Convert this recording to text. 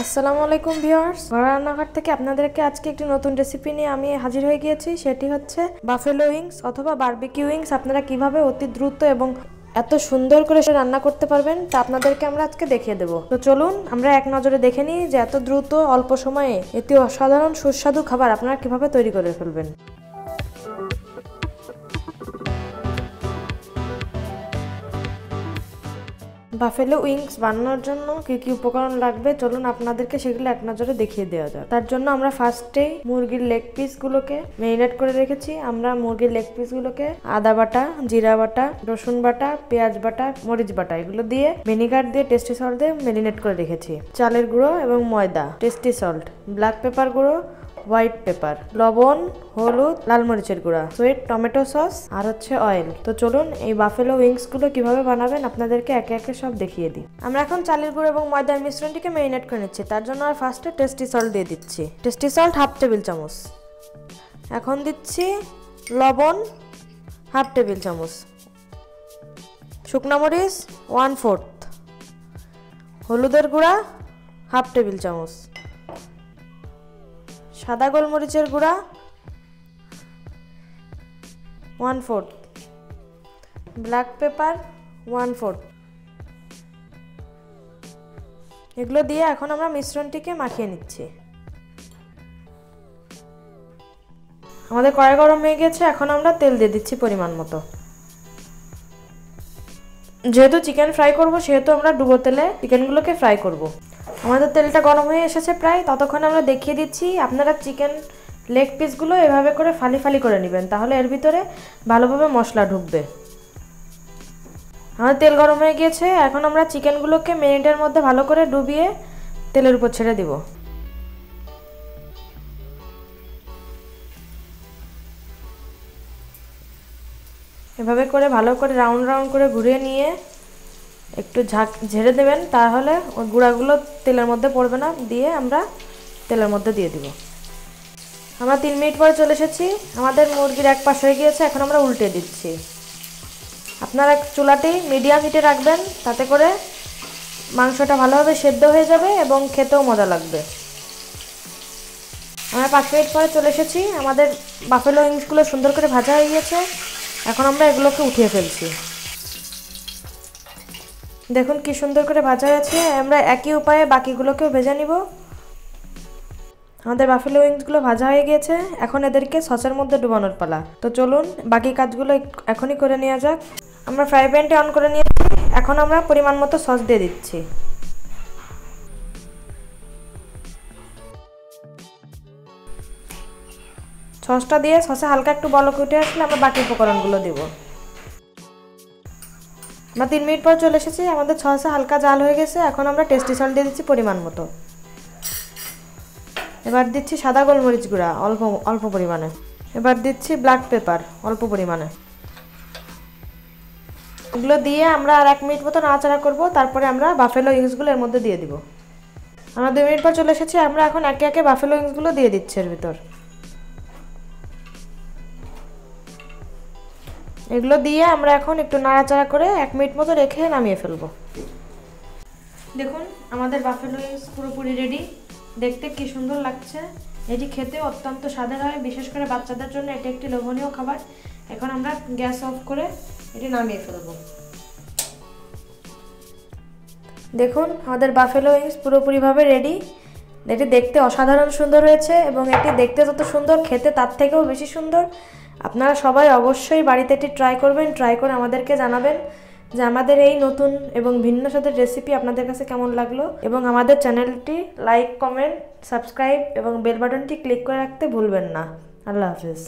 আসসালামু আলাইকুম ভিউয়ার্স, ঘরোয়া রান্নাঘর থেকে আপনাদেরকে আজকে একটি নতুন রেসিপি নিয়ে আমি হাজির হয়ে গিয়েছি। সেটি হচ্ছে বাফেলো উইংস অথবা বারবিকিউ উইংস। আপনারা কিভাবে অতি দ্রুত এবং এত সুন্দর করে রান্না করতে পারবেন তা আপনাদেরকে আমরা আজকে দেখিয়ে দেব। তো চলুন আমরা এক নজরে দেখে নিই যে এত দ্রুত অল্প সময়ে এটি অসাধারণ সুস্বাদু খাবার আপনারা কিভাবে তৈরি করে ফেলবেন। বাফেলো উইংস বানানোর জন্য কি কি উপকরণ লাগবে চলুন আপনাদেরকে সেগুলো এক নজরে দেখিয়ে দেওয়া যাক। তার জন্য আমরা ফার্স্টেই মুরগির লেগ পিসগুলোকে ম্যারিনেট করে রেখেছি। আমরা মুরগির লেগ পিসগুলোকে আদা বাটা, জিরা বাটা, রসুন বাটা, পেঁয়াজ বাটা, মরিচ বাটা এগুলো দিয়ে ভিনেগার দিয়ে টেস্টি সল্ট দিয়ে ম্যারিনেট করে রেখেছি। চালের গুঁড়ো এবং ময়দা, টেস্টি সল্ট, ব্ল্যাক পেপার গুঁড়ো, হোয়াইট পেপার, লবণ, হলুদ, লাল মরিচের গুঁড়া, সুইট টমেটো সস আর হচ্ছে অয়েল। তো চলুন এই বাফেলো উইংস গুলো কিভাবে বানাবেন আপনাদেরকে একে একে সব দেখিয়ে দিই। আমরা এখন চালের গুঁড়ো এবং ময়দার মিশ্রণটিকে ম্যারিনেট করে নিচ্ছি। তার জন্য আর ফার্স্টে টেস্টি সল্ট দিয়ে দিচ্ছি। টেস্টি সল্ট হাফ টেবিল চামচ। এখন দিচ্ছি লবণ হাফ টেবিল চামচ, শুকনা মরিচ 1/4, হলুদের গুঁড়া হাফ টেবিল চামচ, সাদা গোলমরিচের গুঁড়া 1/4, ব্ল্যাক পেপার 1/4। এগুলো দিয়ে এখন আমরা মিশ্রণটিকে মাখিয়ে নিচ্ছি। আমাদের কড়াই গরম হয়ে গেছে, এখন আমরা তেল দিয়ে দিচ্ছি পরিমাণ মতো। যেহেতু চিকেন ফ্রাই করব সেহেতু আমরা ডুবো তেলে চিকেনগুলোকে ফ্রাই করব। আমাদের তেলটা গরম হয়ে এসেছে প্রায়, ততক্ষণ আমরা দেখিয়ে দিচ্ছি। আপনারা চিকেন লেগ পিসগুলো এভাবে করে ফালি ফালি করে নেবেন, তাহলে এর ভিতরে ভালোভাবে মশলা ঢুকবে। আমাদের তেল গরম হয়ে গিয়েছে, এখন আমরা চিকেনগুলোকে মিনিটের মধ্যে ভালো করে ডুবিয়ে তেলের উপর ছেড়ে দিব। এভাবে করে ভালো করে রাউন্ড রাউন্ড করে ঘুরিয়ে নিয়ে একটু ঝেড়ে দেবেন, তাহলে ওই গুঁড়াগুলো তেলের মধ্যে পড়বে না। দিয়ে আমরা তেলের মধ্যে দিয়ে দিব। আমরা 3 মিনিট পরে চলে এসেছি। আমাদের মুরগির এক পাশ হয়ে গিয়েছে, এখন আমরা উল্টে দিচ্ছি। আপনারা চুলাটি মিডিয়াম হিটে রাখবেন, তাতে করে মাংসটা ভালোভাবে সেদ্ধ হয়ে যাবে এবং খেতেও মজা লাগবে। আমরা 5 মিনিট পরে চলে এসেছি। আমাদের বাফেলো উইংসগুলো সুন্দর করে ভাজা হয়ে গিয়েছে, এখন আমরা এগুলোকে উঠিয়ে ফেলছি। দেখুন কি সুন্দর করে ভাজা হয়েছে। আমরা একই উপায়ে বাকিগুলোকেও ভেজে নিব। আমাদের বাফেলো উইংসগুলো ভাজা হয়ে গিয়েছে, এখন এদেরকে সসের মধ্যে ডুবানোর পালা। তো চলুন বাকি কাজগুলো এখনই করে নেওয়া যাক। আমরা ফ্রাই প্যানটি অন করে নিয়েছি, এখন আমরা পরিমাণ মতো সস দিয়ে দিচ্ছি। সসটা দিয়ে সসে হালকা একটু বলক উঠে আসলে আমরা বাকি উপকরণগুলো দিব। আমরা 3 মিনিট পর চলে এসেছি। আমাদের সসে হালকা জাল হয়ে গেছে, এখন আমরা টেস্টি সল্ট দিয়ে দিচ্ছি পরিমাণ মতো। এবার দিচ্ছি সাদা গোলমরিচ গুঁড়া অল্প অল্প পরিমাণে। এবার দিচ্ছি ব্ল্যাক পেপার অল্প পরিমাণে। এগুলো দিয়ে আমরা আর 1 মিনিট মতো নাড়াচাড়া করব, তারপরে আমরা বাফেলো উইংসগুলো এর মধ্যে দিয়ে দিব। আমরা 2 মিনিট পর চলে এসেছি। আমরা এখন একে একে বাফেলো উইংসগুলো দিয়ে দিচ্ছি এর ভিতর। এগুলো দিয়ে আমরা এখন একটু নাড়াচাড়া করে 1 মিনিট মতো রেখে নামিয়ে ফেলবো। দেখুন আমাদের বাফেলো উইংস পুরোপুরি রেডি। দেখতে কি সুন্দর লাগছে। এটি খেতে অত্যন্ত স্বাদের হয়, বিশেষ করে বাচ্চাদের জন্য এটি একটি লোভনীয় খাবার। এখন আমরা গ্যাস অফ করে এটি নামিয়ে ফেলবো। দেখুন আমাদের বাফেলো উইংস পুরোপুরিভাবে রেডি। এটি দেখতে অসাধারণ সুন্দর হয়েছে এবং এটি দেখতে যত সুন্দর খেতে তার থেকেও বেশি সুন্দর। আপনারা সবাই অবশ্যই বাড়িতে এটি ট্রাই করবেন। ট্রাই করে আমাদেরকে জানাবেন যে আমাদের এই নতুন এবং ভিন্ন স্বাদের রেসিপি আপনাদের কাছে কেমন লাগলো। এবং আমাদের চ্যানেলটি লাইক, কমেন্ট, সাবস্ক্রাইব এবং বেল বাটনটি ক্লিক করে রাখতে ভুলবেন না। আল্লাহ হাফেজ।